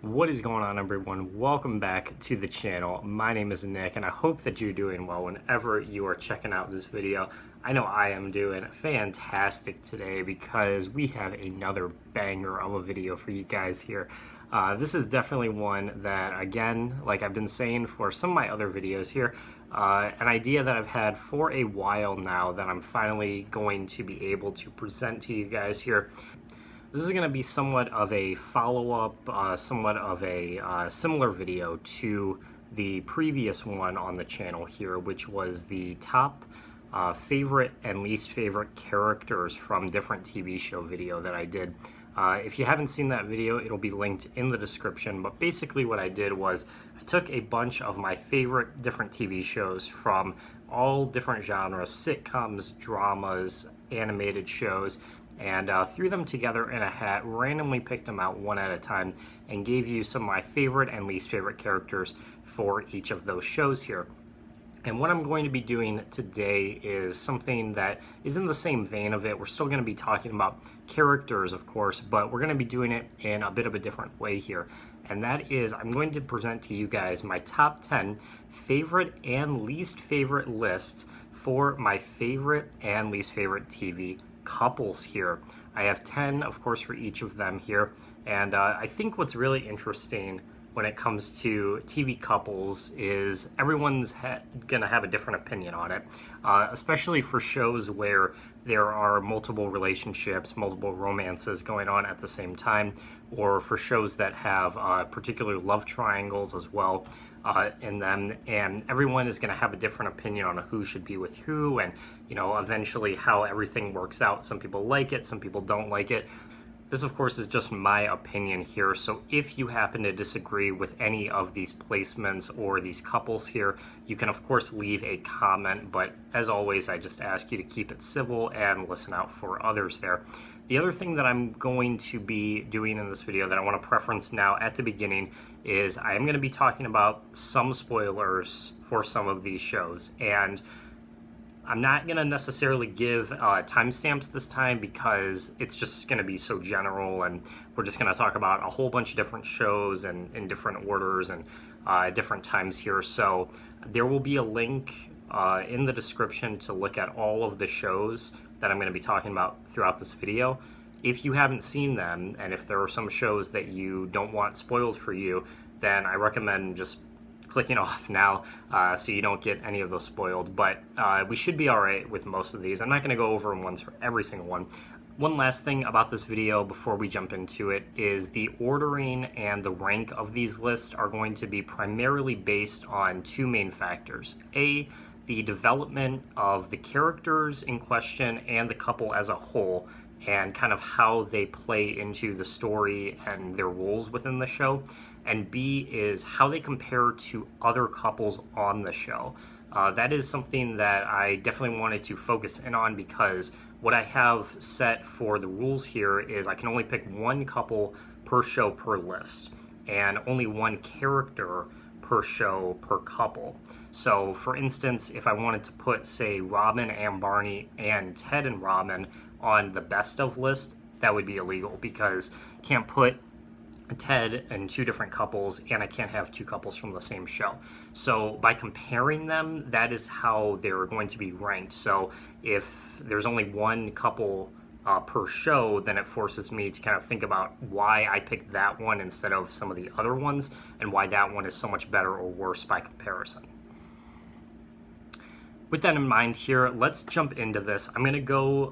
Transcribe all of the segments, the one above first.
What is going on, everyone? Welcome back to the channel. My name is Nick, and I hope that you're doing well whenever you are checking out this video. I know I am doing fantastic today because we have another banger of a video for you guys here. This is definitely one that, again, like I've been saying for some of my other videos here, an idea that I've had for a while now that I'm finally going to be able to present to you guys here. This is going to be somewhat of a follow-up, somewhat of a similar video to the previous one on the channel here, which was the top favorite and least favorite characters from different TV show video that I did. If you haven't seen that video, it'll be linked in the description, but basically what I did was I took a bunch of my favorite different TV shows from all different genres, sitcoms, dramas, animated shows, and threw them together in a hat, randomly picked them out one at a time, and gave you some of my favorite and least favorite characters for each of those shows here. And what I'm going to be doing today is something that is in the same vein of it. We're still going to be talking about characters, of course, but we're going to be doing it in a bit of a different way here. And that is, I'm going to present to you guys my top 10 favorite and least favorite lists for my favorite and least favorite TV couples here. I have 10, of course, for each of them here. And I think what's really interesting when it comes to TV couples is everyone's gonna have a different opinion on it, especially for shows where there are multiple relationships, multiple romances going on at the same time, or for shows that have particular love triangles as well in them, and everyone is going to have a different opinion on who should be with who, and eventually how everything works out. Some people like it, some people don't like it. This, of course, is just my opinion here, so if you happen to disagree with any of these placements or these couples here, you can, of course, leave a comment, but as always, I just ask you to keep it civil and listen out for others there. The other thing that I'm going to be doing in this video that I want to preference now at the beginning is I am going to be talking about some spoilers for some of these shows, and I'm not going to necessarily give timestamps this time because it's just going to be so general, and we're just going to talk about a whole bunch of different shows and in different orders and different times here. So there will be a link in the description to look at all of the shows that I'm going to be talking about throughout this video. If you haven't seen them, and if there are some shows that you don't want spoiled for you, then I recommend just clicking off now so you don't get any of those spoiled. But we should be all right with most of these. I'm not going to go over them once for every single one. One last thing about this video before we jump into it is the ordering and the rank of these lists are going to be primarily based on two main factors. A, the development of the characters in question and the couple as a whole, and kind of how they play into the story and their roles within the show. And B is how they compare to other couples on the show. That is something that I definitely wanted to focus in on because what I have set for the rules here is I can only pick one couple per show per list, and only one character per show per couple. So for instance, if I wanted to put, say, Robin and Barney and Ted and Robin on the best of list, that would be illegal because I can't put Ted and two different couples, and I can't have two couples from the same show. So by comparing them, that is how they're going to be ranked. So if there's only one couple per show, then it forces me to kind of think about why I picked that one instead of some of the other ones, and why that one is so much better or worse by comparison. With that in mind here, let's jump into this. I'm going to go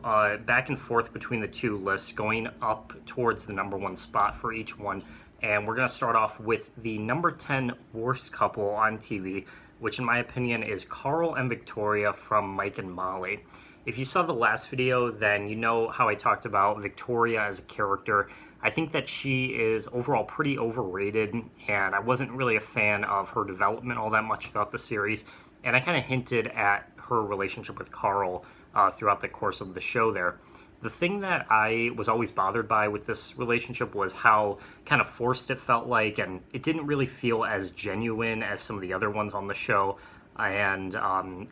back and forth between the two lists, going up towards the number one spot for each one. And we're going to start off with the number 10 worst couple on TV, which in my opinion is Carl and Victoria from Mike and Molly. If you saw the last video, then you know how I talked about Victoria as a character. I think that she is overall pretty overrated, and I wasn't really a fan of her development all that much throughout the series. And I kind of hinted at her relationship with Carl throughout the course of the show there. The thing that I was always bothered by with this relationship was how kind of forced it felt like, and it didn't really feel as genuine as some of the other ones on the show. And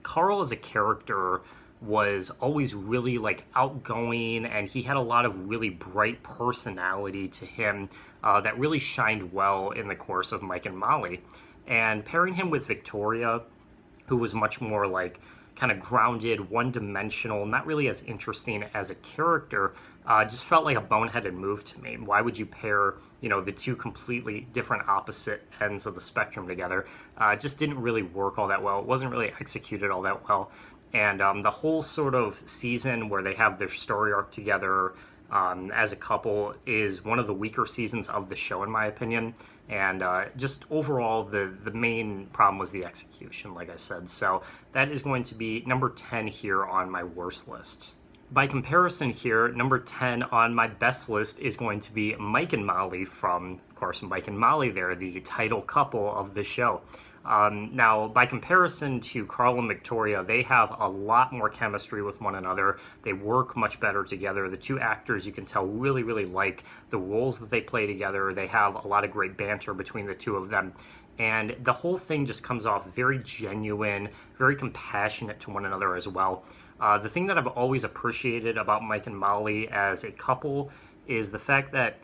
Carl as a character was always really like outgoing, and he had a lot of really bright personality to him. that really shined well in the course of Mike and Molly. And pairing him with Victoria, who was much more like kind of grounded, one dimensional, not really as interesting as a character, just felt like a boneheaded move to me. Why would you pair, the two completely different opposite ends of the spectrum together? It just didn't really work all that well. It wasn't really executed all that well. And the whole sort of season where they have their story arc together as a couple is one of the weaker seasons of the show, in my opinion. And just overall, the main problem was the execution, like I said. So that is going to be number 10 here on my worst list. By comparison here, number 10 on my best list is going to be Mike and Molly from, of course, Mike and Molly. They're the title couple of the show. Now, by comparison to Carl and Victoria, they have a lot more chemistry with one another. They work much better together. The two actors, you can tell, really, really like the roles that they play together. They have a lot of great banter between the two of them. And the whole thing just comes off very genuine, very compassionate to one another as well. The thing that I've always appreciated about Mike and Molly as a couple is the fact that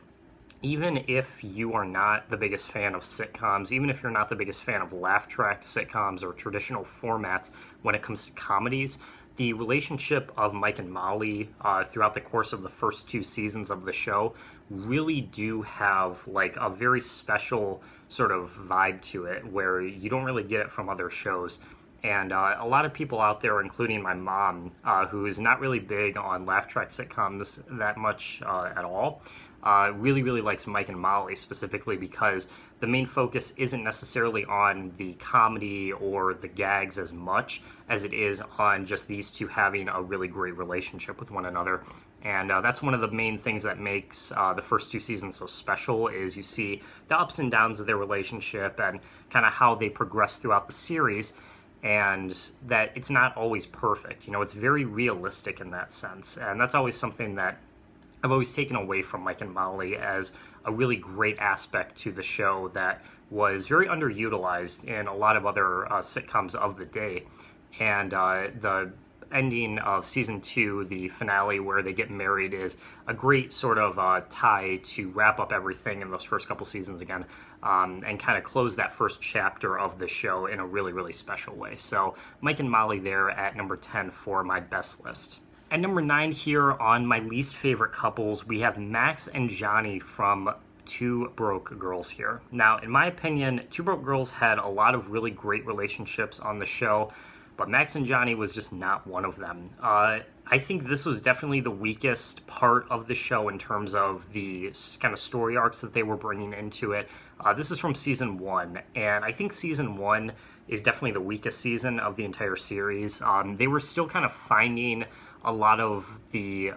even if you are not the biggest fan of sitcoms, even if you're not the biggest fan of laugh track sitcoms or traditional formats when it comes to comedies, the relationship of Mike and Molly throughout the course of the first 2 seasons of the show really do have like a very special sort of vibe to it where you don't really get it from other shows. And a lot of people out there, including my mom, who is not really big on laugh track sitcoms that much at all, really, really likes Mike and Molly specifically because the main focus isn't necessarily on the comedy or the gags as much as it is on just these two having a really great relationship with one another. And that's one of the main things that makes the first 2 seasons so special is you see the ups and downs of their relationship and kind of how they progress throughout the series, and that it's not always perfect. It's very realistic in that sense. And that's always something that I've always taken away from Mike and Molly as a really great aspect to the show that was very underutilized in a lot of other sitcoms of the day. And the ending of season 2, the finale where they get married, is a great sort of tie to wrap up everything in those first couple seasons again, and kind of close that first chapter of the show in a really, really special way. So Mike and Molly there at number 10 for my best list. At number 9 here on my least favorite couples, we have Max and Johnny from Two Broke Girls here. Now, in my opinion, Two Broke Girls had a lot of really great relationships on the show, but Max and Johnny was just not one of them. I think this was definitely the weakest part of the show in terms of the kind of story arcs that they were bringing into it. This is from season 1, and I think season 1 is definitely the weakest season of the entire series. They were still kind of finding a lot of the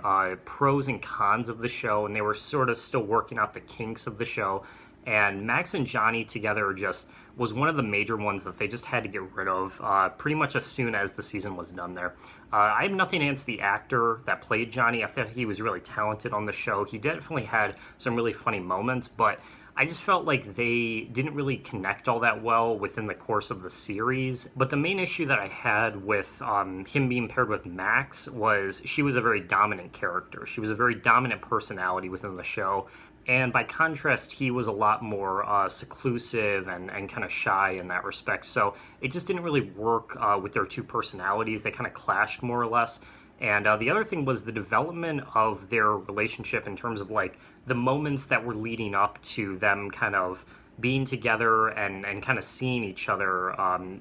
pros and cons of the show, and they were sort of still working out the kinks of the show. And Max and Johnny together just was one of the major ones that they just had to get rid of pretty much as soon as the season was done there. I have nothing against the actor that played Johnny. I thought he was really talented on the show. He definitely had some really funny moments, but I just felt like they didn't really connect all that well within the course of the series. But the main issue that I had with him being paired with Max was she was a very dominant character. She was a very dominant personality within the show. And by contrast, he was a lot more seclusive and kind of shy in that respect. So it just didn't really work with their two personalities. They kind of clashed more or less. And the other thing was the development of their relationship in terms of like the moments that were leading up to them kind of being together and kind of seeing each other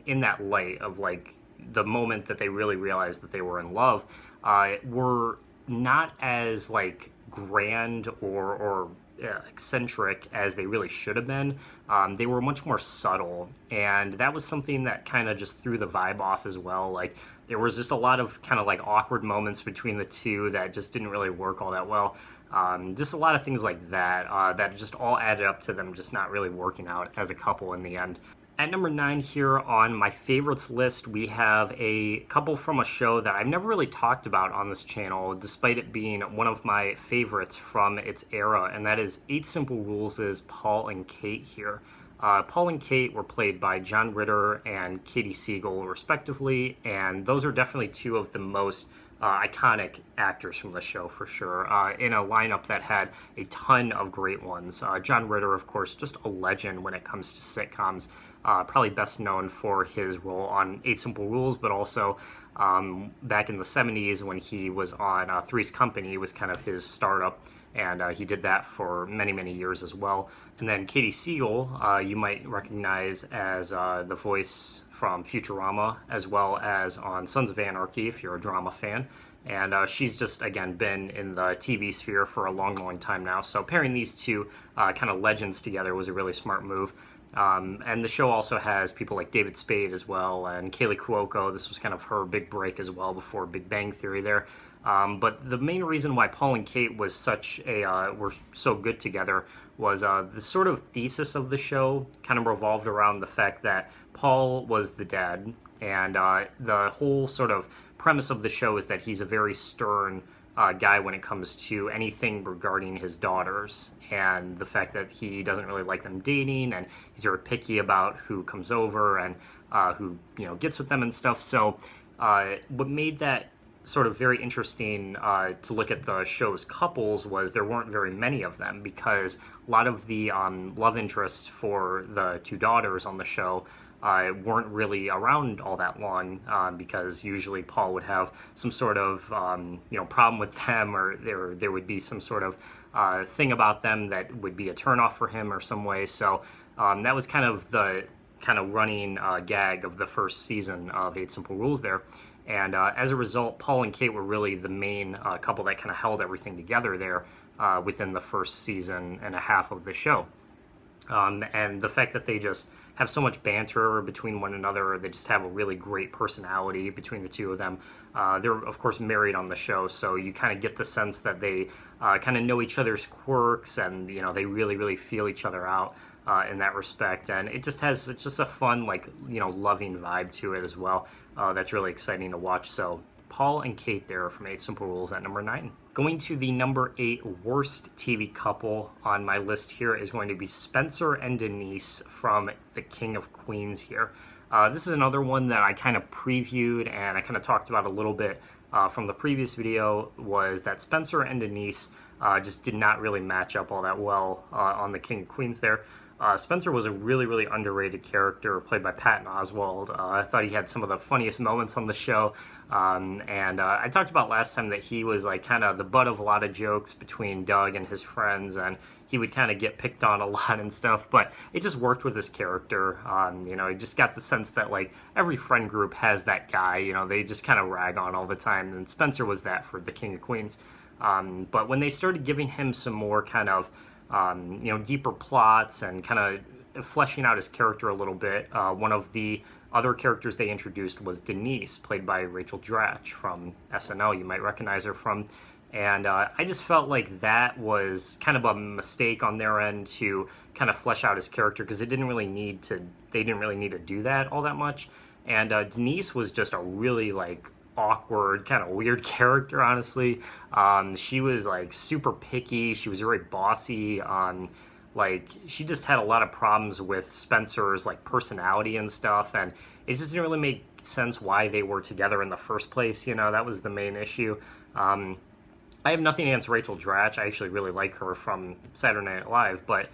in that light of like the moment that they really realized that they were in love were not as like grand or eccentric as they really should have been. They were much more subtle, and that was something that kind of just threw the vibe off as well. Like there was just a lot of kind of like awkward moments between the two that just didn't really work all that well. Just a lot of things like that that just all added up to them just not really working out as a couple in the end. At number 9 here on my favorites list, we have a couple from a show that I've never really talked about on this channel, despite it being one of my favorites from its era, and that is 8 Simple Rules' Paul and Kate here. Paul and Kate were played by John Ritter and Katie Siegel, respectively, and those are definitely two of the most iconic actors from the show for sure, in a lineup that had a ton of great ones. John Ritter, of course, just a legend when it comes to sitcoms. Probably best known for his role on Eight Simple Rules, but also back in the 70s when he was on Three's Company was kind of his startup, and he did that for many, many years as well. And then Katie Siegel, you might recognize as the voice from Futurama, as well as on Sons of Anarchy, if you're a drama fan. And she's just, again, been in the TV sphere for a long, long time now. So pairing these two kind of legends together was a really smart move. And the show also has people like David Spade as well, and Kaylee Cuoco. This was kind of her big break as well before Big Bang Theory there. But the main reason why Paul and Kate was were so good together was the sort of thesis of the show kind of revolved around the fact that Paul was the dad, and the whole sort of premise of the show is that he's a very stern guy when it comes to anything regarding his daughters, and the fact that he doesn't really like them dating, and he's very picky about who comes over and who gets with them and stuff. So what made that sort of very interesting to look at the show's couples was there weren't very many of them, because a lot of the love interests for the two daughters on the show weren't really around all that long, because usually Paul would have some sort of problem with them, or there would be some sort of thing about them that would be a turnoff for him or some way. So that was kind of the running gag of the first season of Eight Simple Rules there. And as a result, Paul and Kate were really the main couple that kind of held everything together there within the first season and a half of the show. And the fact that they just have so much banter between one another, they just have a really great personality between the two of them. They're, of course, married on the show, so you kind of get the sense that they kind of know each other's quirks, and they really, really feel each other out in that respect. And it's just a fun, loving vibe to it as well. That's really exciting to watch. So Paul and Kate there from Eight Simple Rules at number 9. Going to the number 8 worst TV couple on my list here is going to be Spencer and Denise from The King of Queens here. This is another one that I kind of previewed and I kind of talked about a little bit from the previous video, was that Spencer and Denise just did not really match up all that well on The King of Queens there. Spencer was a really, really underrated character played by Patton Oswalt. I thought he had some of the funniest moments on the show. And I talked about last time that he was kind of the butt of a lot of jokes between Doug and his friends, and he would kind of get picked on a lot and stuff, but it just worked with his character. You just got the sense that every friend group has that guy, they just kind of rag on all the time, and Spencer was that for The King of Queens. But when they started giving him some more kind of deeper plots and kind of fleshing out his character a little bit, one of the other characters they introduced was Denise, played by Rachel Dratch from SNL. You might recognize her from. And I just felt like that was kind of a mistake on their end to kind of flesh out his character, because they didn't really need to do that all that much. And Denise was just a really awkward, kind of weird character, honestly. She was super picky. She was very bossy. She just had a lot of problems with Spencer's personality and stuff, and it just didn't really make sense why they were together in the first place. That was the main issue. I have nothing against Rachel Dratch. I actually really like her from Saturday Night Live, but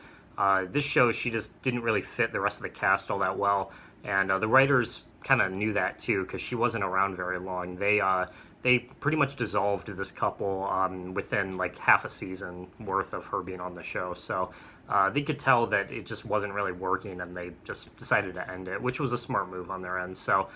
this show, she just didn't really fit the rest of the cast all that well, and the writers kind of knew that too, because she wasn't around very long. They pretty much dissolved this couple within half a season worth of her being on the show. So they could tell that it just wasn't really working, and they just decided to end it, which was a smart move on their end. So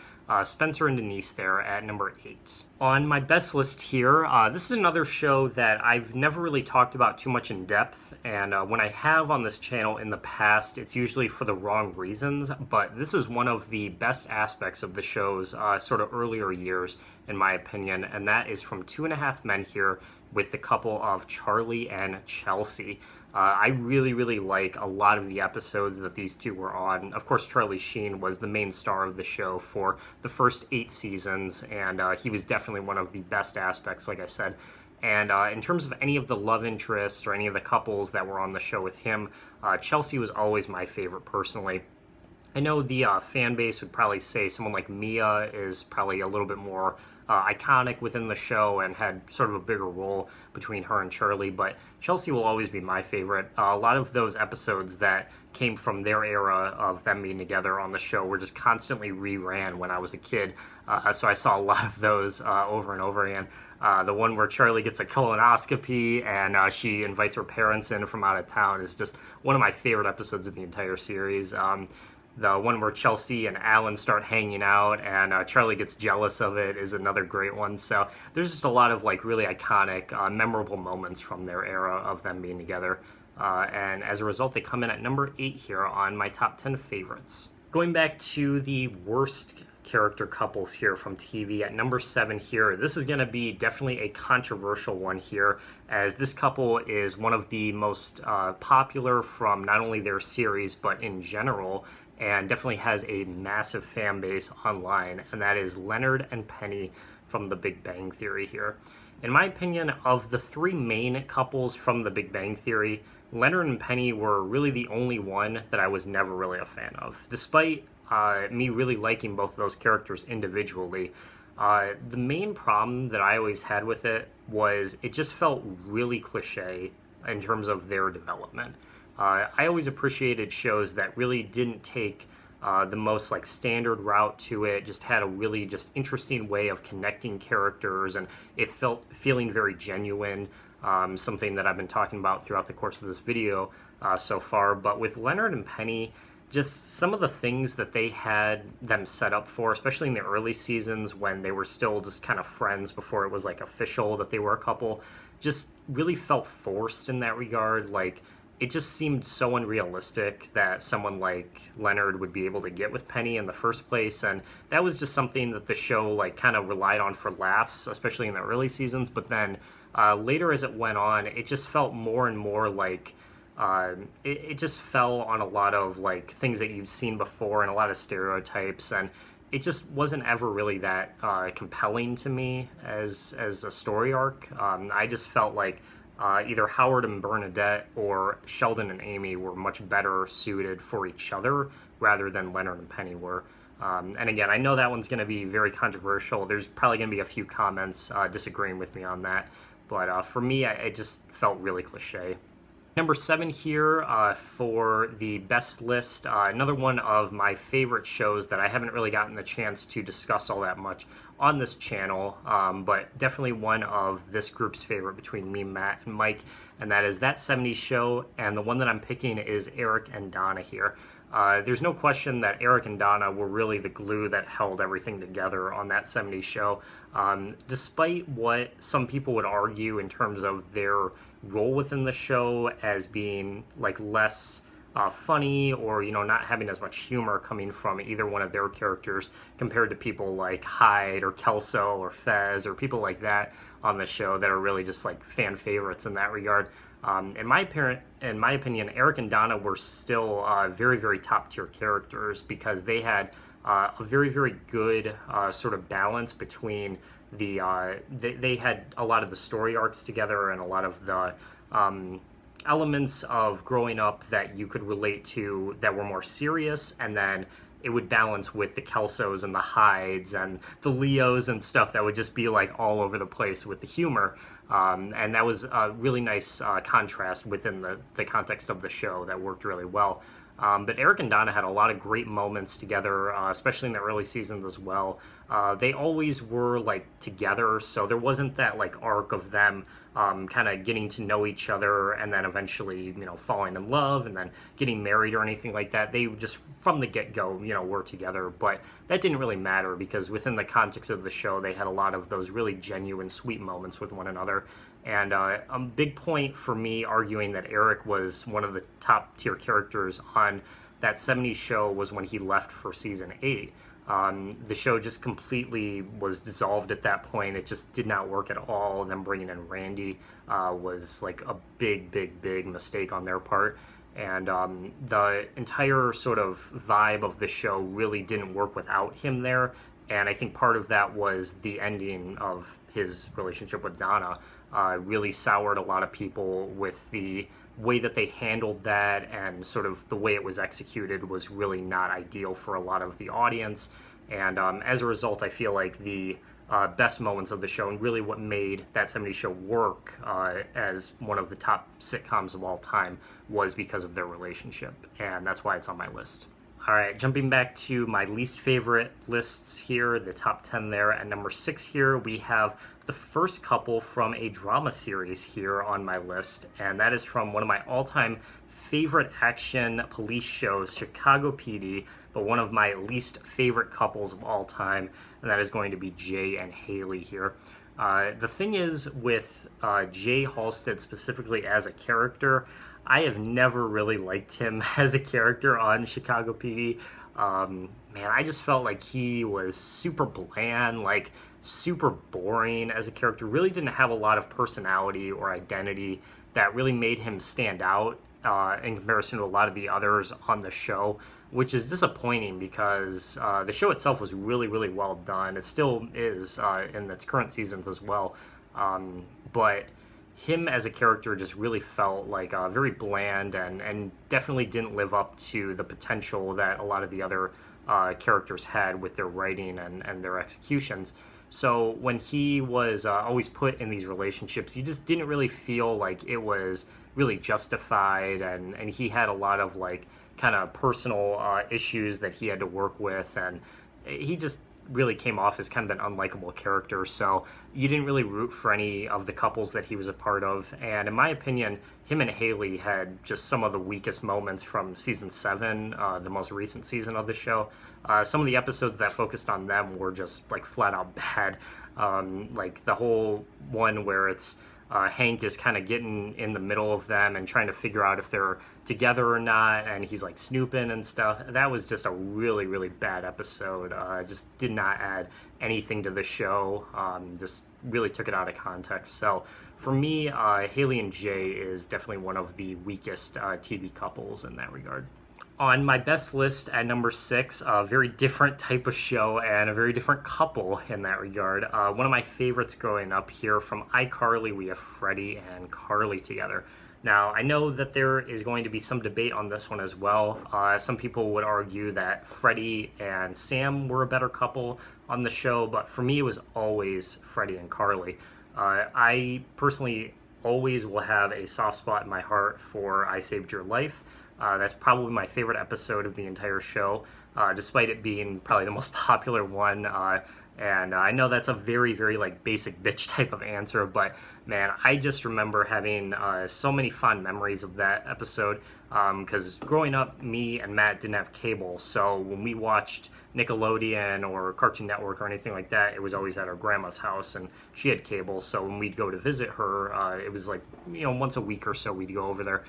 Spencer and Denise there at number 8. On my best list here, this is another show that I've never really talked about too much in depth, and when I have on this channel in the past, it's usually for the wrong reasons, but this is one of the best aspects of the show's sort of earlier years, in my opinion, and that is from 2.5 Men here with the couple of Charlie and Chelsea. I really, really like a lot of the episodes that these two were on. Of course, Charlie Sheen was the main star of the show for the first 8 seasons, and he was definitely one of the best aspects, like I said. And in terms of any of the love interests or any of the couples that were on the show with him, Chelsea was always my favorite personally. I know the fan base would probably say someone like Mia is probably a little bit more iconic within the show and had sort of a bigger role between her and Charlie, but Chelsea will always be my favorite. A lot of those episodes that came from their era of them being together on the show were just constantly reran when I was a kid, so I saw a lot of those over and over again. The one where Charlie gets a colonoscopy and she invites her parents in from out of town is just one of my favorite episodes of the entire series. The one where Chelsea and Alan start hanging out and Charlie gets jealous of it is another great one. So there's just a lot of like really iconic, memorable moments from their era of them being together. And as a result, they come in at number 8 here on my top 10 favorites. Going back to the worst character couples here from TV at number 7 here. This is going to be definitely a controversial one here, as this couple is one of the most popular from not only their series but in general, and definitely has a massive fan base online, and that is Leonard and Penny from The Big Bang Theory here. In my opinion, of the 3 main couples from The Big Bang Theory, Leonard and Penny were really the only one that I was never really a fan of. Despite me really liking both of those characters individually, the main problem that I always had with it was it just felt really cliche in terms of their development. I always appreciated shows that really didn't take the most like standard route to it, just had a really just interesting way of connecting characters, and it felt feeling very genuine. Something that I've been talking about throughout the course of this video so far. But with Leonard and Penny, just some of the things that they had them set up for, especially in the early seasons when they were still just kind of friends before it was like official that they were a couple, just really felt forced in that regard. Like, it just seemed so unrealistic that someone like Leonard would be able to get with Penny in the first place, and that was just something that the show like kind of relied on for laughs, especially in the early seasons. But then later as it went on, it just felt more and more like it just fell on a lot of like things that you've seen before and a lot of stereotypes, and it just wasn't ever really that compelling to me as a story arc. I just felt like either Howard and Bernadette or Sheldon and Amy were much better suited for each other rather than Leonard and Penny were. And again, I know that one's going to be very controversial. There's probably going to be a few comments disagreeing with me on that. But for me, it just felt really cliche. Number 7 here for the best list, another one of my favorite shows that I haven't really gotten the chance to discuss all that much on this channel, but definitely one of this group's favorite between me, Matt, and Mike, and that is That 70s Show, and the one that I'm picking is Eric and Donna here. There's no question that Eric and Donna were really the glue that held everything together on That 70s Show. Despite what some people would argue in terms of their role within the show as being like less funny, or not having as much humor coming from either one of their characters compared to people like Hyde or Kelso or Fez or people like that on the show that are really just like fan favorites in that regard. In my opinion, Eric and Donna were still very, very top tier characters because they had a very, very good sort of balance between they had a lot of the story arcs together and a lot of the elements of growing up that you could relate to that were more serious, and then it would balance with the Kelsos and the Hydes and the Leos and stuff that would just be like all over the place with the humor. And that was a really nice contrast within the context of the show that worked really well. But Eric and Donna had a lot of great moments together, especially in the early seasons as well. They always were like together, so there wasn't that like arc of them kind of getting to know each other and then eventually, falling in love and then getting married or anything like that. They just from the get-go, were together, but that didn't really matter because within the context of the show, they had a lot of those really genuine, sweet moments with one another. And a big point for me arguing that Eric was one of the top tier characters on That 70s Show was when he left for season 8. The show just completely was dissolved at that point. It just did not work at all. And then bringing in Randy was like a big, big, big mistake on their part. And the entire sort of vibe of the show really didn't work without him there. And I think part of that was the ending of his relationship with Donna really soured a lot of people with the way that they handled that and sort of the way it was executed was really not ideal for a lot of the audience. And as a result, I feel like the best moments of the show and really what made That 70s Show work as one of the top sitcoms of all time was because of their relationship. And that's why it's on my list. All right, jumping back to my least favorite lists here, the top 10 there. At number 6 here, we have the first couple from a drama series here on my list, and that is from one of my all-time favorite action police shows, Chicago PD, but one of my least favorite couples of all time, and that is going to be Jay and Haley here. The thing is with Jay Halstead specifically as a character, I have never really liked him as a character on Chicago PD. Man, I just felt like he was super bland, like super boring as a character. Really didn't have a lot of personality or identity that really made him stand out in comparison to a lot of the others on the show, which is disappointing because the show itself was really, really well done. It still is in its current seasons as well. But him as a character just really felt like very bland and definitely didn't live up to the potential that a lot of the other characters had with their writing and their executions. So when he was always put in these relationships, you just didn't really feel like it was really justified, and he had a lot of like kind of personal issues that he had to work with, and he just really came off as kind of an unlikable character. So you didn't really root for any of the couples that he was a part of. And in my opinion, him and Haley had just some of the weakest moments from season 7, the most recent season of the show. Some of the episodes that focused on them were just like flat out bad. Like the whole one where it's Hank is kind of getting in the middle of them and trying to figure out if they're together or not, and he's like snooping and stuff. That was just a really, really bad episode. Just did not add anything to the show. Just really took it out of context. So for me, Haley and Jay is definitely one of the weakest TV couples in that regard. On my best list at number 6, a very different type of show and a very different couple in that regard. One of my favorites growing up here from iCarly, we have Freddie and Carly together. Now, I know that there is going to be some debate on this one as well. Some people would argue that Freddie and Sam were a better couple on the show, but for me, it was always Freddie and Carly. I personally always will have a soft spot in my heart for I Saved Your Life. That's probably my favorite episode of the entire show, despite it being probably the most popular one. And I know that's a very, very like basic bitch type of answer, but man, I just remember having so many fond memories of that episode. Because growing up, me and Matt didn't have cable, so when we watched Nickelodeon or Cartoon Network or anything like that, it was always at our grandma's house, and she had cable. So when we'd go to visit her, it was like once a week or so we'd go over there.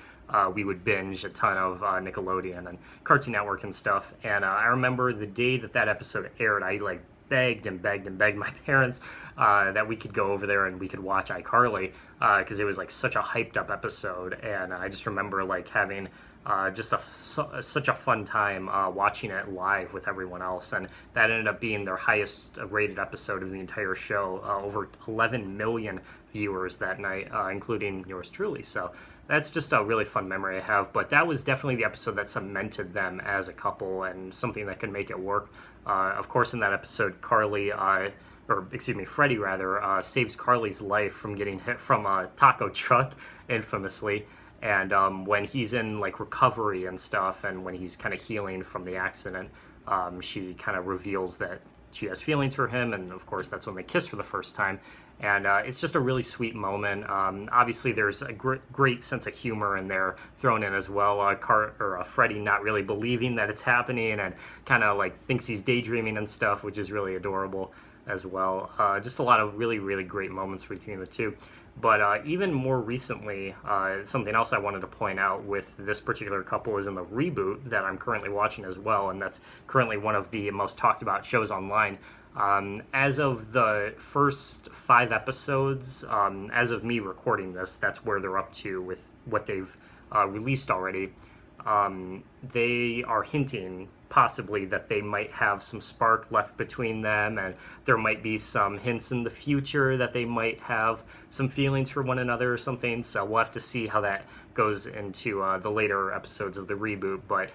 We would binge a ton of Nickelodeon and Cartoon Network and stuff. And I remember the day that episode aired, I like begged and begged and begged my parents that we could go over there and we could watch iCarly because it was like such a hyped up episode. And I just remember like having just such a fun time watching it live with everyone else, and that ended up being their highest rated episode of the entire show, over 11 million viewers that night, including yours truly. So that's just a really fun memory I have, but that was definitely the episode that cemented them as a couple and something that could make it work. Of course, in that episode, Freddie rather, saves Carly's life from getting hit from a taco truck, infamously. And when he's in like recovery and stuff, and when he's kind of healing from the accident, she kind of reveals that she has feelings for him, and of course that's when they kiss for the first time. And it's just a really sweet moment. Obviously, there's a great sense of humor in there thrown in as well. Freddie not really believing that it's happening and kind of like thinks he's daydreaming and stuff, which is really adorable as well. Just a lot of really, really great moments between the two. But even more recently, something else I wanted to point out with this particular couple is in the reboot that I'm currently watching as well, and that's currently one of the most talked about shows online. As of the first 5 episodes, as of me recording this, that's where they're up to with what they've released already. They are hinting possibly that they might have some spark left between them, and there might be some hints in the future that they might have some feelings for one another or something. So we'll have to see how that goes into the later episodes of the reboot. But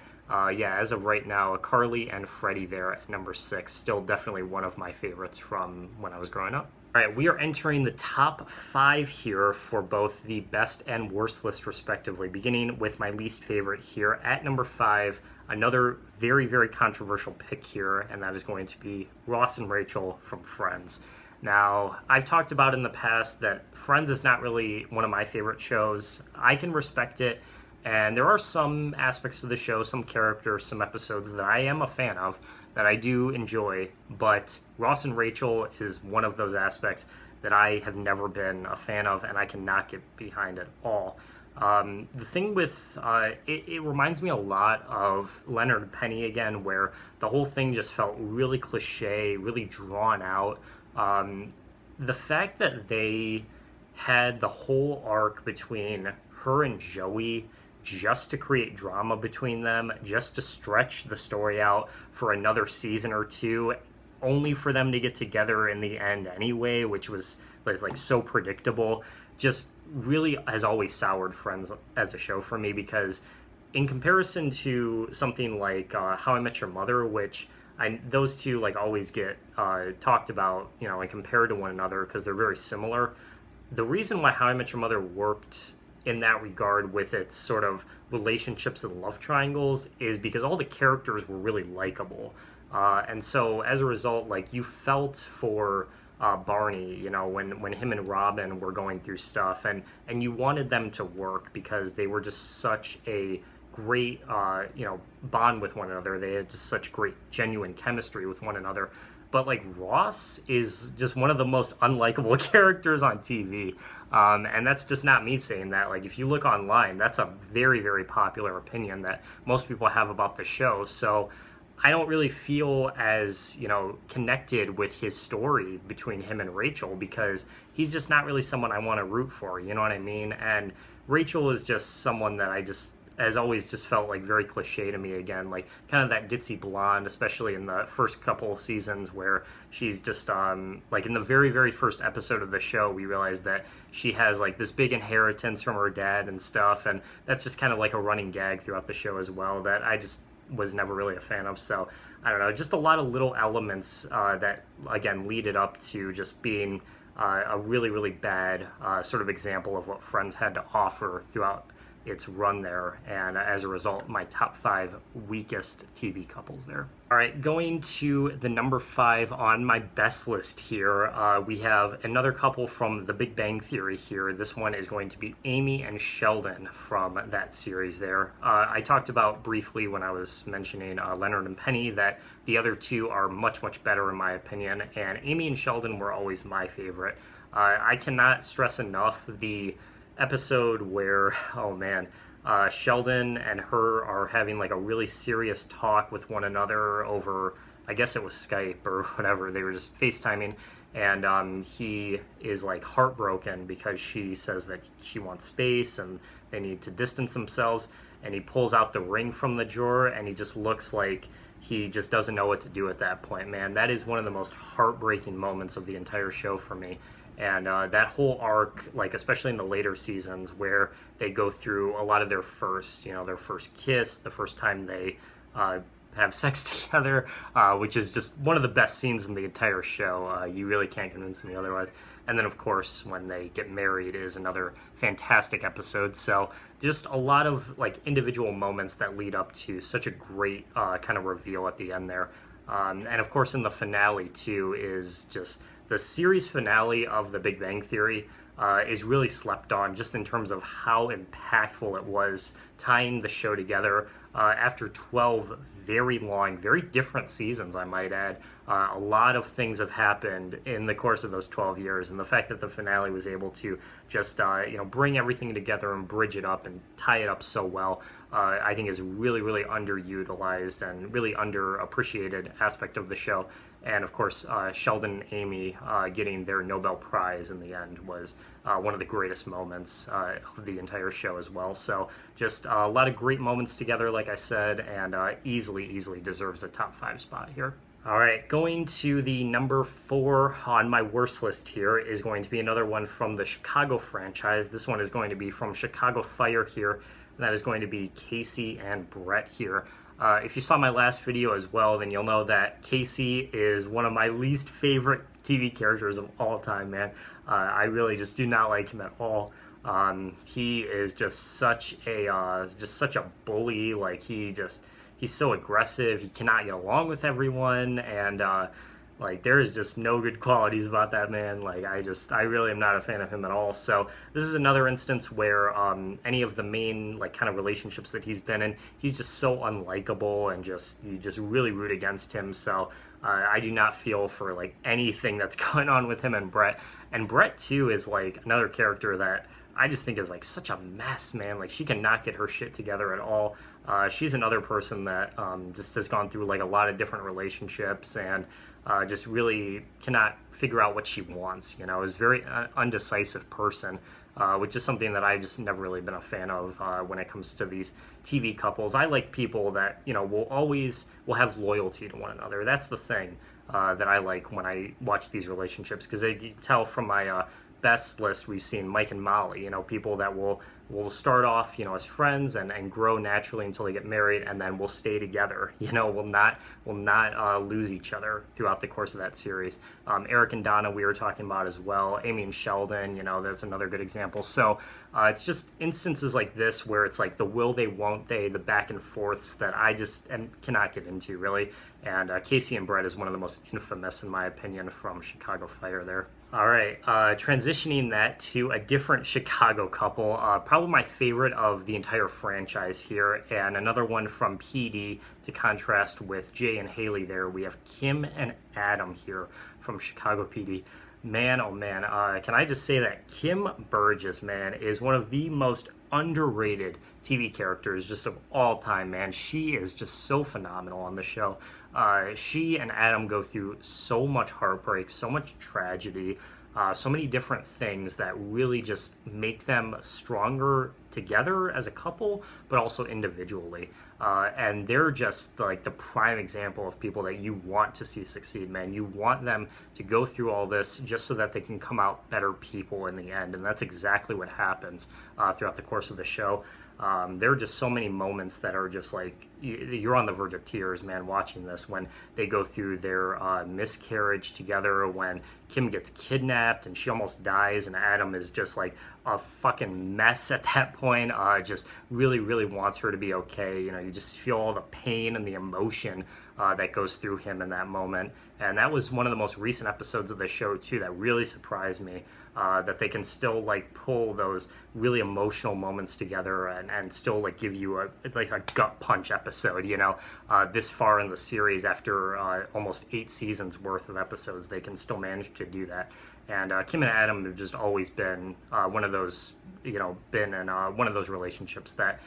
yeah, as of right now, Carly and Freddie there at number 6, still definitely one of my favorites from when I was growing up. All right, we are entering the top 5 here for both the best and worst list, respectively, beginning with my least favorite here. At number 5, another very, very controversial pick here, and that is going to be Ross and Rachel from Friends. Now, I've talked about in the past that Friends is not really one of my favorite shows. I can respect it, and there are some aspects of the show, some characters, some episodes that I am a fan of, that I do enjoy, but Ross and Rachel is one of those aspects that I have never been a fan of, and I cannot get behind at all. The thing with it reminds me a lot of Leonard and Penny again, where the whole thing just felt really cliche, really drawn out. The fact that they had the whole arc between her and Joey just to create drama between them, just to stretch the story out for another season or 2, only for them to get together in the end anyway, which was like so predictable, just really has always soured Friends as a show for me, because in comparison to something like How I Met Your Mother, which those two like always get talked about, you know, and compared to one another because they're very similar. The reason why How I Met Your Mother worked in that regard with its sort of relationships and love triangles is because all the characters were really likable. And so as a result, like, you felt for Barney, you know, when him and Robin were going through stuff, and you wanted them to work because they were just such a great, you know, bond with one another. They had just such great, genuine chemistry with one another. But like, Ross is just one of the most unlikable characters on TV. And that's just not me saying that. Like, if you look online, that's a very, very popular opinion that most people have about the show. So I don't really feel as, you know, connected with his story between him and Rachel, because he's just not really someone I want to root for, you know what I mean? And Rachel is just someone that I just, as always, just felt like very cliche to me again, like kind of that ditzy blonde, especially in the first couple of seasons, where she's just like in the very, very first episode of the show, we realized that she has like this big inheritance from her dad and stuff, and that's just kind of like a running gag throughout the show as well that I just was never really a fan of. So I don't know, just a lot of little elements that again lead it up to just being a really, really bad sort of example of what Friends had to offer throughout its run there, and as a result, my top 5 weakest TV couples there. All right, going to the number 5 on my best list here, we have another couple from The Big Bang Theory here. This one is going to be Amy and Sheldon from that series there. I talked about briefly when I was mentioning Leonard and Penny that the other two are much, much better in my opinion, and Amy and Sheldon were always my favorite. I cannot stress enough the episode where, oh man, Sheldon and her are having like a really serious talk with one another over, I guess it was Skype or whatever. They were just FaceTiming, and he is like heartbroken because she says that she wants space and they need to distance themselves, and he pulls out the ring from the drawer and he just looks like he just doesn't know what to do at that point. Man, that is one of the most heartbreaking moments of the entire show for me. And that whole arc, like especially in the later seasons where they go through a lot of their first, you know, their first kiss, the first time they have sex together, which is just one of the best scenes in the entire show. You really can't convince me otherwise. And then, of course, when they get married is another fantastic episode. So just a lot of like individual moments that lead up to such a great kind of reveal at the end there. And of course, in the finale too is just the series finale of The Big Bang Theory is really slept on just in terms of how impactful it was tying the show together after 12 very long, very different seasons, I might add. A lot of things have happened in the course of those 12 years, and the fact that the finale was able to just you know, bring everything together and bridge it up and tie it up so well, I think is really, really underutilized and really underappreciated aspect of the show. And of course, Sheldon and Amy getting their Nobel Prize in the end was one of the greatest moments of the entire show as well. So just a lot of great moments together, like I said, and easily deserves a top 5 spot here. All right, going to the number 4 on my worst list here is going to be another one from the Chicago franchise. This one is going to be from Chicago Fire here, and that is going to be Casey and Brett here. If you saw my last video as well, then you'll know that Casey is one of my least favorite TV characters of all time, man. I really just do not like him at all. He is just such a bully. Like he's so aggressive. He cannot get along with everyone, and like there is just no good qualities about that man. Like I really am not a fan of him at all. So this is another instance where any of the main like kind of relationships that he's been in, he's just so unlikable, and you just really root against him. So I do not feel for like anything that's going on with him and Brett. And Brett too is like another character that I just think is like such a mess, man. Like she cannot get her shit together at all. She's another person that just has gone through like a lot of different relationships, and just really cannot figure out what she wants. You know, is very undecisive person, which is something that I've just never really been a fan of when it comes to these TV couples. I like people that will have loyalty to one another. That's the thing that I like when I watch these relationships, because you can tell from my best list we've seen Mike and Molly, people that will start off, as friends and grow naturally until they get married, and then will stay together, will not lose each other throughout the course of that series. Eric and Donna we were talking about as well. Amy and Sheldon, that's another good example. So it's just instances like this where it's like the will they, won't they, the back and forths that I just cannot get into, really. And Casey and Brett is one of the most infamous, in my opinion, from Chicago Fire there. All right, transitioning that to a different Chicago couple, probably my favorite of the entire franchise here, and another one from PD to contrast with Jay and Haley there. We have Kim and Adam here from Chicago PD. Man, oh man, can I just say that Kim Burgess, man, is one of the most underrated TV characters just of all time, man. She is just so phenomenal on the show. She and Adam go through so much heartbreak, so much tragedy, so many different things that really just make them stronger together as a couple, but also individually. And they're just like the prime example of people that you want to see succeed, man. You want them to go through all this just so that they can come out better people in the end. And that's exactly what happens throughout the course of the show. There are just so many moments that are just like, you're on the verge of tears, man, watching this, when they go through their miscarriage together, when Kim gets kidnapped and she almost dies, and Adam is just like a fucking mess at that point, just really, really wants her to be okay. You just feel all the pain and the emotion that goes through him in that moment. And that was one of the most recent episodes of the show too that really surprised me, that they can still like pull those really emotional moments together and still like give you a gut punch episode, this far in the series after almost 8 seasons worth of episodes. They can still manage to do that. And Kim and Adam have just always been one of those, been in one of those relationships that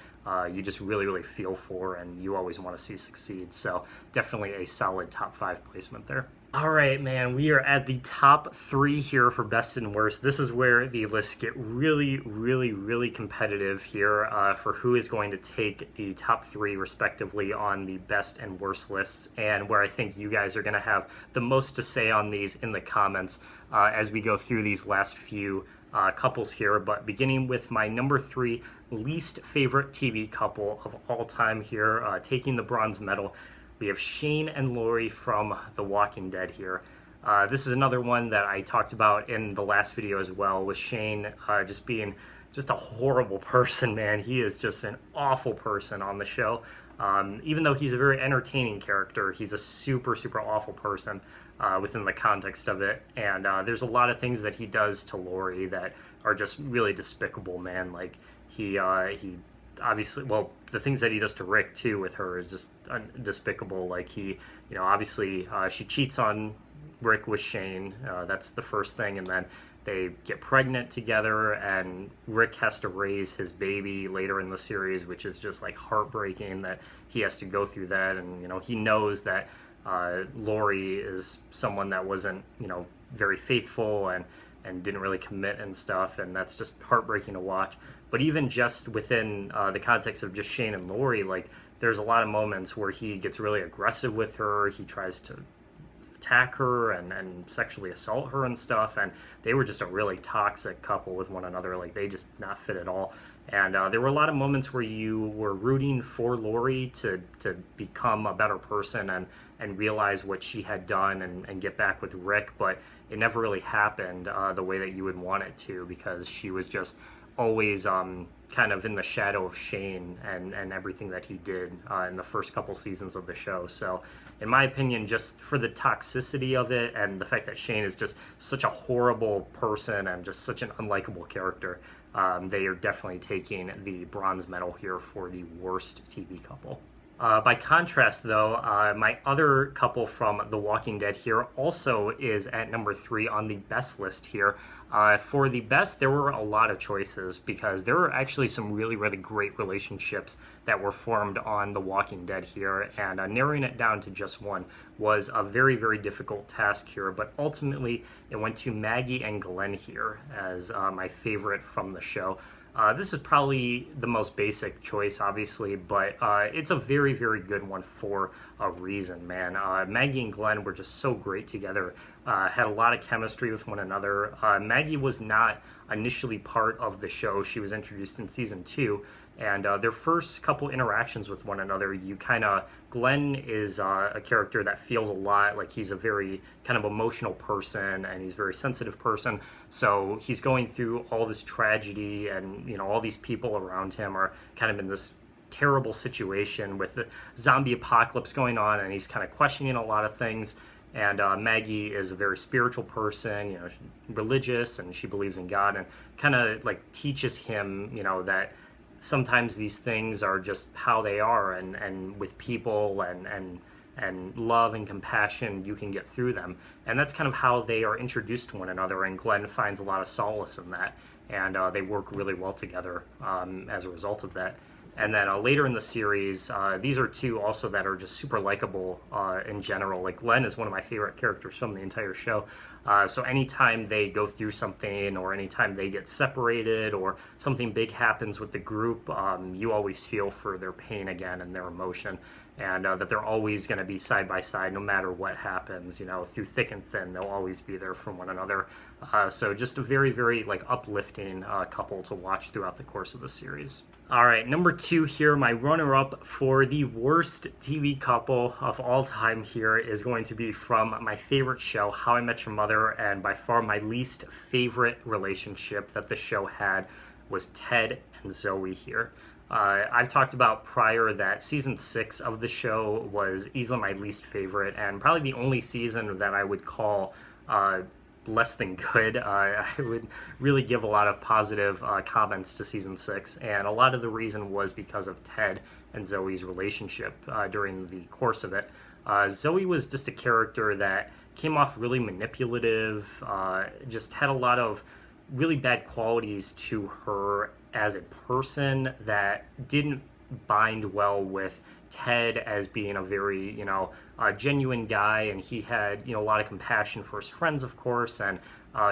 you just really, really feel for, and you always want to see succeed. So definitely a solid top 5 placement there. All right, man, we are at the top 3 here for best and worst. This is where the lists get really, really, really competitive here for who is going to take the top 3 respectively on the best and worst lists, and where I think you guys are going to have the most to say on these in the comments as we go through these last few couples here. But beginning with my number 3 least favorite TV couple of all time here, taking the bronze medal, we have Shane and Lori from The Walking Dead here. This is another one that I talked about in the last video as well, with Shane just being just a horrible person, man. He is just an awful person on the show. Even though he's a very entertaining character, he's a super, super awful person within the context of it. And there's a lot of things that he does to Lori that are just really despicable, man. Like he obviously, well, the things that he does to Rick too with her is just despicable. Like he, obviously she cheats on Rick with Shane. That's the first thing. And then they get pregnant together, and Rick has to raise his baby later in the series, which is just like heartbreaking that he has to go through that. And, he knows that Lori is someone that wasn't, very faithful and didn't really commit and stuff. And that's just heartbreaking to watch. But even just within the context of just Shane and Lori, like there's a lot of moments where he gets really aggressive with her. He tries to attack her and sexually assault her and stuff. And they were just a really toxic couple with one another. Like, they just not fit at all. And there were a lot of moments where you were rooting for Lori to become a better person and realize what she had done and get back with Rick, but it never really happened the way that you would want it to, because she was just always kind of in the shadow of Shane and everything that he did in the first couple seasons of the show. So in my opinion, just for the toxicity of it and the fact that Shane is just such a horrible person and just such an unlikable character, they are definitely taking the bronze medal here for the worst TV couple. By contrast, though, my other couple from The Walking Dead here also is at number 3 on the best list here. For the best, there were a lot of choices because there were actually some really, really great relationships that were formed on The Walking Dead here, and narrowing it down to just one was a very, very difficult task here, but ultimately it went to Maggie and Glenn here as my favorite from the show. This is probably the most basic choice, obviously, but it's a very, very good one for a reason, man. Maggie and Glenn were just so great together, had a lot of chemistry with one another. Maggie was not initially part of the show. She was introduced in season 2, and their first couple interactions with one another, Glenn is a character that feels a lot like he's a very kind of emotional person, and he's a very sensitive person. So he's going through all this tragedy, and all these people around him are kind of in this terrible situation with the zombie apocalypse going on, and he's kind of questioning a lot of things. And Maggie is a very spiritual person, she's religious, and she believes in God, and kind of like teaches him, that sometimes these things are just how they are, and with people and love and compassion, you can get through them. And that's kind of how they are introduced to one another, and Glenn finds a lot of solace in that, and they work really well together as a result of that. And then later in the series, these are two also that are just super likable in general. Like, Glenn is one of my favorite characters from the entire show. So anytime they go through something, or anytime they get separated, or something big happens with the group, you always feel for their pain again and their emotion. And that they're always going to be side by side no matter what happens, through thick and thin. They'll always be there for one another. So just a very, very uplifting couple to watch throughout the course of the series. All right, number 2 here, my runner-up for the worst TV couple of all time here is going to be from my favorite show, How I Met Your Mother, and by far my least favorite relationship that the show had was Ted and Zoe here. I've talked about prior that season 6 of the show was easily my least favorite, and probably the only season that I would call less than good. I would really give a lot of positive comments to season 6, and a lot of the reason was because of Ted and Zoe's relationship during the course of it. Zoe was just a character that came off really manipulative, just had a lot of really bad qualities to her as a person that didn't bind well with Ted as being a very, genuine guy, and he had, a lot of compassion for his friends, of course, and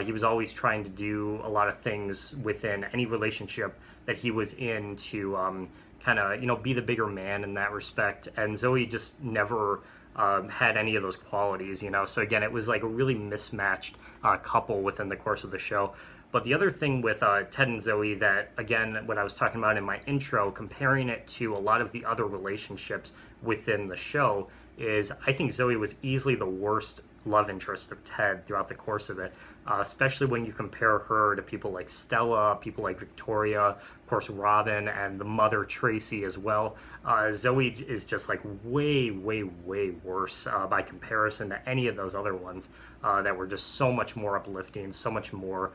he was always trying to do a lot of things within any relationship that he was in to kind of, be the bigger man in that respect, and Zoe just never had any of those qualities, so again, it was like a really mismatched couple within the course of the show. But the other thing with Ted and Zoe that, again, what I was talking about in my intro, comparing it to a lot of the other relationships within the show, is I think Zoe was easily the worst love interest of Ted throughout the course of it, especially when you compare her to people like Stella, people like Victoria, of course Robin, and the mother Tracy as well. Zoe is just like way, way, way worse by comparison to any of those other ones that were just so much more uplifting, so much more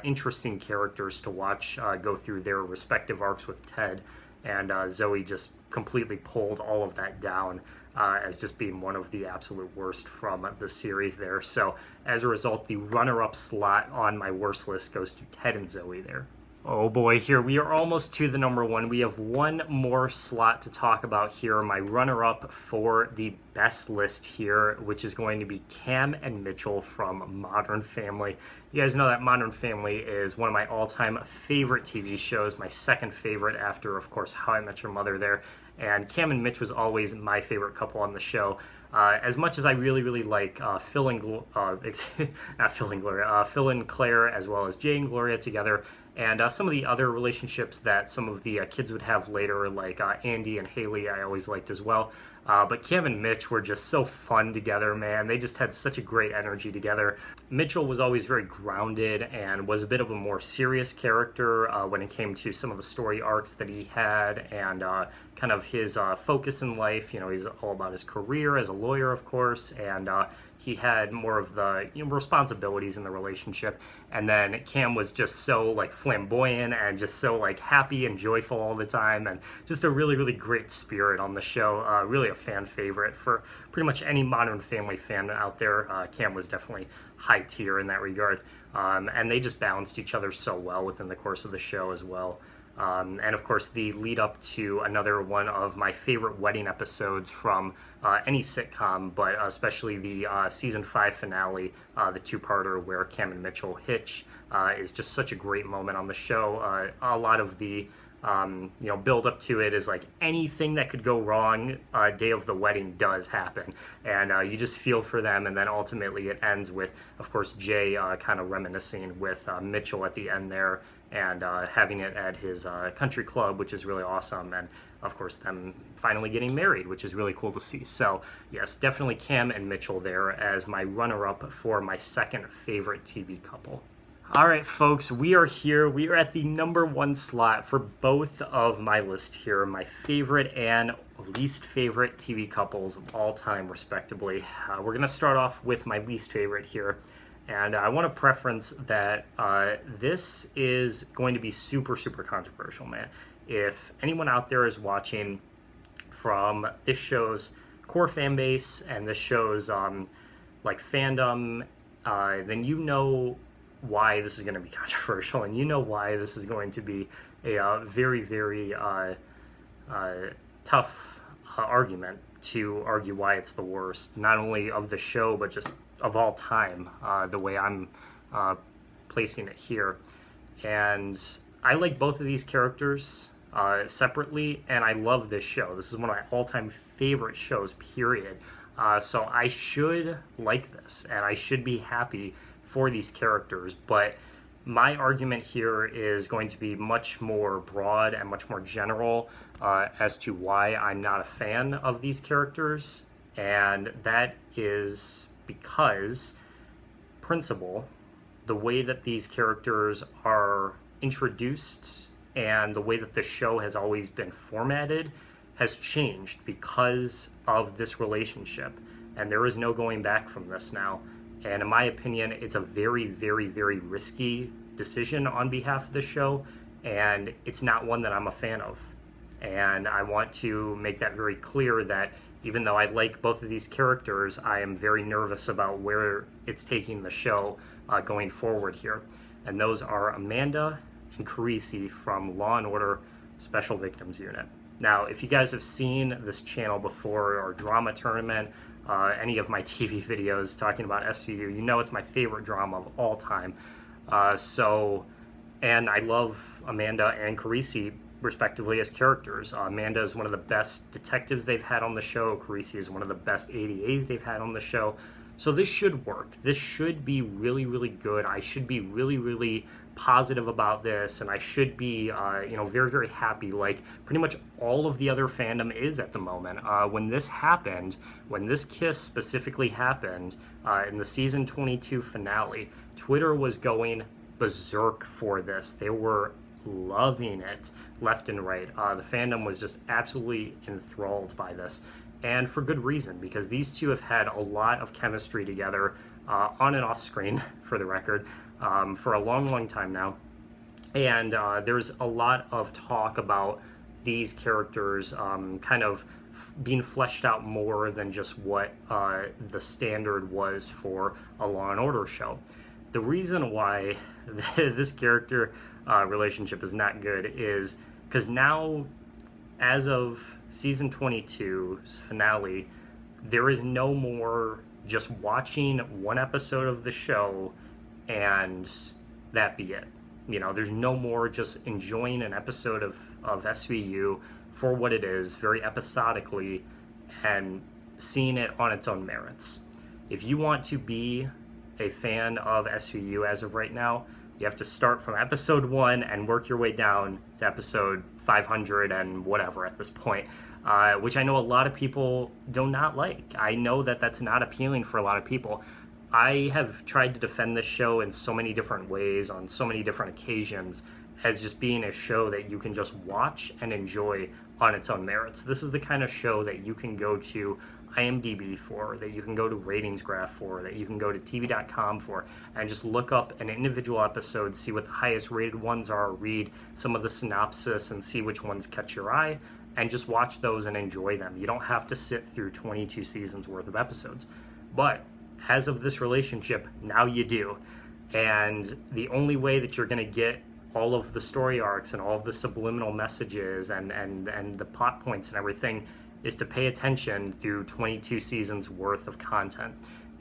interesting characters to watch go through their respective arcs with Ted. And Zoe just completely pulled all of that down as just being one of the absolute worst from the series there. So as a result, the runner-up slot on my worst list goes to Ted and Zoe there. Oh boy, here we are almost to the number 1. We have one more slot to talk about here. My runner-up for the best list here, which is going to be Cam and Mitchell from Modern Family. You guys know that Modern Family is one of my all-time favorite TV shows, my second favorite after, of course, How I Met Your Mother there. And Cam and Mitch was always my favorite couple on the show. As much as I really like Phil and not Phil and Gloria, Phil and Claire, as well as Jay and Gloria together, and some of the other relationships that some of the kids would have later, like Andy and Haley, I always liked as well. But Cam and Mitch were just so fun together, man. They just had such a great energy together. Mitchell was always very grounded and was a bit of a more serious character when it came to some of the story arcs that he had and kind of his focus in life. You know, he's all about his career as a lawyer, of course, and he had more of the responsibilities in the relationship. And then Cam was just so like flamboyant and just so like happy and joyful all the time, and just a really great spirit on the show. Really a fan favorite for pretty much any Modern Family fan out there. Cam was definitely high tier in that regard, and they just balanced each other so well within the course of the show as well. And of course, the lead up to another one of my favorite wedding episodes from any sitcom, but especially the season 5 finale, the two-parter where Cam and Mitchell hitch, is just such a great moment on the show. A lot of the build up to it is like anything that could go wrong day of the wedding does happen, and you just feel for them. And then ultimately it ends with, of course, Jay kind of reminiscing with Mitchell at the end there, and having it at his country club, which is really awesome, and of course them finally getting married, which is really cool to see. So yes, definitely Cam and Mitchell there as my runner-up for my second favorite TV couple. All right, folks, we are here. We are at the number 1 slot for both of my list here, my favorite and least favorite TV couples of all time, respectively. We're going to start off with my least favorite here. And I want to preference that this is going to be super controversial, man. If anyone out there is watching from this show's core fan base and this show's like fandom, then you know why this is going to be controversial, and you know why this is going to be a very tough argument to argue why it's the worst, not only of the show, but just of all time, the way I'm placing it here. And I like both of these characters separately, and I love this show. This is one of my all-time favorite shows, period. So I should like this, and I should be happy for these characters, but my argument here is going to be much more broad and much more general as to why I'm not a fan of these characters, and that is because principle, the way that these characters are introduced and the way that the show has always been formatted has changed because of this relationship, and there is no going back from this now. And in my opinion, it's a very risky decision on behalf of the show, and it's not one that I'm a fan of. And I want to make that very clear that even though I like both of these characters, I am very nervous about where it's taking the show going forward here. And those are Amanda and Carisi from Law & Order Special Victims Unit. Now, if you guys have seen this channel before, or Drama Tournament, any of my TV videos talking about SVU, you know it's my favorite drama of all time. And I love Amanda and Carisi respectively as characters. Amanda is one of the best detectives they've had on the show. Carisi is one of the best ADAs they've had on the show. So this should work. This should be really good. I should be really positive about this, and I should be very happy, like pretty much all of the other fandom is at the moment. When this happened, when this kiss specifically happened in the season 22 finale, Twitter was going berserk for this. They were loving it left and right. The fandom was just absolutely enthralled by this, and for good reason, because these two have had a lot of chemistry together on and off screen, for the record, for a long time now. And there's a lot of talk about these characters kind of being fleshed out more than just what the standard was for a Law & Order show. The reason why this character relationship is not good is because now, as of season 22's finale, there is no more just watching one episode of the show and that be it. You know, there's no more just enjoying an episode of SVU for what it is, very episodically, and seeing it on its own merits. If you want to be a fan of SVU as of right now, you have to start from episode 1 and work your way down to episode 500 and whatever at this point, which I know a lot of people do not like. I know that that's not appealing for a lot of people. I have tried to defend this show in so many different ways, on so many different occasions, as just being a show that you can just watch and enjoy on its own merits. This is the kind of show that you can go to IMDb for, that you can go to Ratings Graph for, that you can go to TV.com for, and just look up an individual episode, see what the highest rated ones are, read some of the synopsis and see which ones catch your eye, and just watch those and enjoy them. You don't have to sit through 22 seasons worth of episodes. But as of this relationship, now you do. And the only way that you're going to get all of the story arcs and all of the subliminal messages and the plot points and everything is to pay attention through 22 seasons worth of content.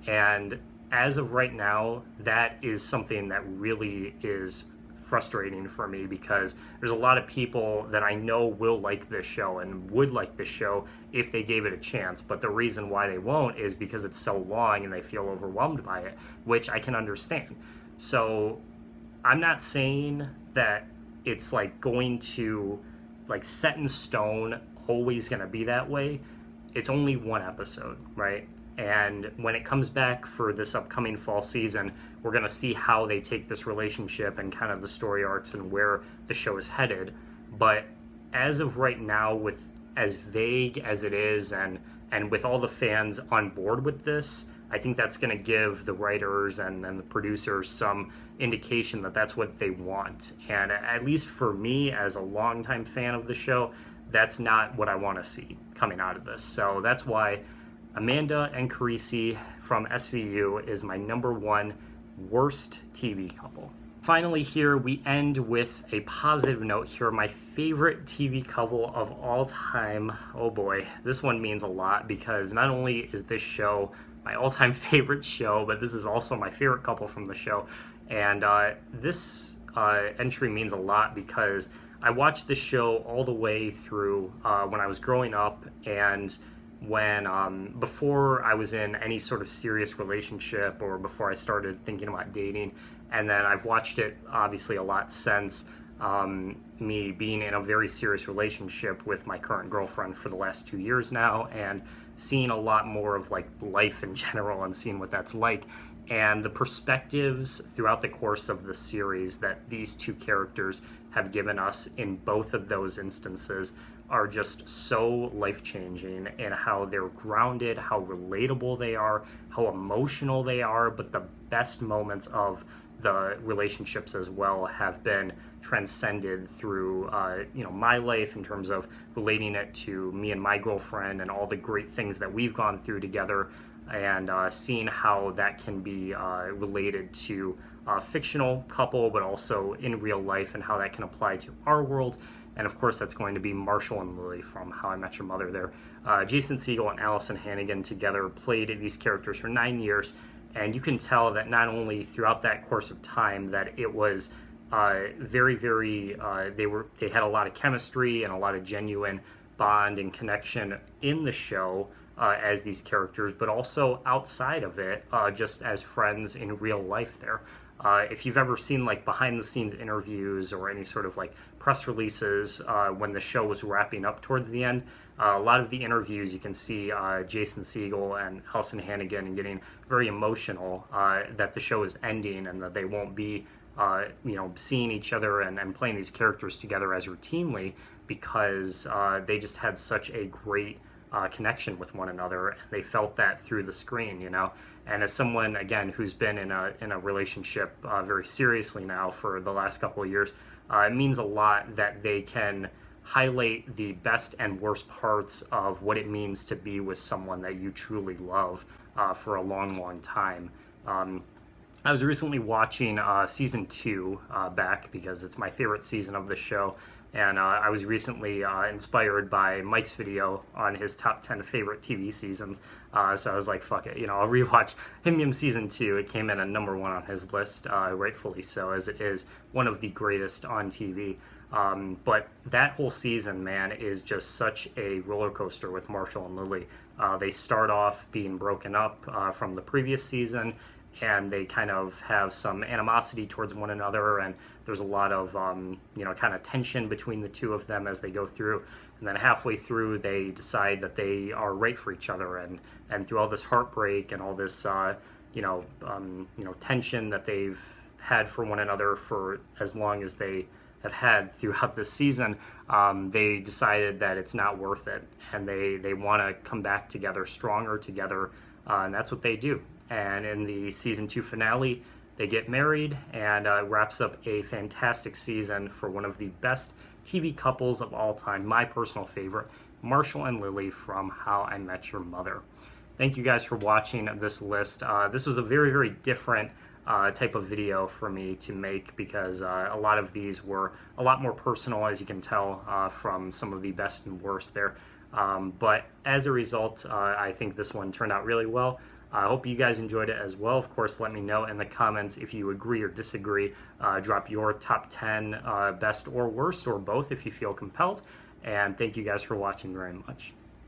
And as of right now, that is something that really is frustrating for me, because there's a lot of people that I know will like this show and would like this show if they gave it a chance, but the reason why they won't is because it's so long and they feel overwhelmed by it, which I can understand. So I'm not saying that it's like going to, like, set in stone, always going to be that way. It's only one episode, right? And when it comes back for this upcoming fall season, we're going to see how they take this relationship and kind of the story arcs and where the show is headed. But as of right now, with as vague as it is and with all the fans on board with this, I think that's going to give the writers and the producers some indication that that's what they want. And at least for me, as a longtime fan of the show, that's not what I want to see coming out of this. So that's why Amanda and Carisi from SVU is my number one worst TV couple. Finally here, we end with a positive note here. My favorite TV couple of all time. Oh boy, this one means a lot, because not only is this show my all-time favorite show, but this is also my favorite couple from the show. And this entry means a lot because I watched this show all the way through when I was growing up, and when before I was in any sort of serious relationship, or before I started thinking about dating. And then I've watched it obviously a lot since, me being in a very serious relationship with my current girlfriend for the last 2 years now, and seeing a lot more of like life in general and seeing what that's like. And the perspectives throughout the course of the series that these two characters have given us in both of those instances are just so life-changing, in how they're grounded, how relatable they are, how emotional they are. But the best moments of the relationships as well have been transcended through my life, in terms of relating it to me and my girlfriend and all the great things that we've gone through together, and seeing how that can be related to a fictional couple, but also in real life, and how that can apply to our world. And of course, that's going to be Marshall and Lily from How I Met Your Mother there. Jason Segel and Allison Hannigan together played these characters for 9 years, and you can tell that not only throughout that course of time that it was very, very, they had a lot of chemistry and a lot of genuine bond and connection in the show as these characters, but also outside of it, just as friends in real life there. If you've ever seen like behind the scenes interviews or any sort of like press releases when the show was wrapping up towards the end, a lot of the interviews you can see Jason Segel and Allison Hannigan and getting very emotional that the show is ending and that they won't be seeing each other and playing these characters together as routinely, because they just had such a great connection with one another, and they felt that through the screen, And as someone, again, who's been in a relationship very seriously now for the last couple of years, it means a lot that they can highlight the best and worst parts of what it means to be with someone that you truly love for a long, long time. I was recently watching season 2 back, because it's my favorite season of the show. And I was recently inspired by Mike's video on his top 10 favorite TV seasons. So I was like, fuck it, I'll rewatch Him season 2. It came in at number 1 on his list, rightfully so, as it is one of the greatest on TV. But that whole season, man, is just such a roller coaster with Marshall and Lily. They start off being broken up from the previous season, and they kind of have some animosity towards one another, and there's a lot of kind of tension between the two of them as they go through. And then halfway through, they decide that they are right for each other, and through all this heartbreak and all this tension that they've had for one another for as long as they have had throughout the season, they decided that it's not worth it, and they want to come back together, stronger together, and that's what they do. And in the season 2 finale, they get married, and wraps up a fantastic season for one of the best TV couples of all time, my personal favorite, Marshall and Lily from How I Met Your Mother. Thank you guys for watching this list. This was a very, very different type of video for me to make, because a lot of these were a lot more personal, as you can tell from some of the best and worst there. But as a result, I think this one turned out really well. I hope you guys enjoyed it as well. Of course, let me know in the comments if you agree or disagree. Drop your top 10 best or worst, or both if you feel compelled. And thank you guys for watching very much.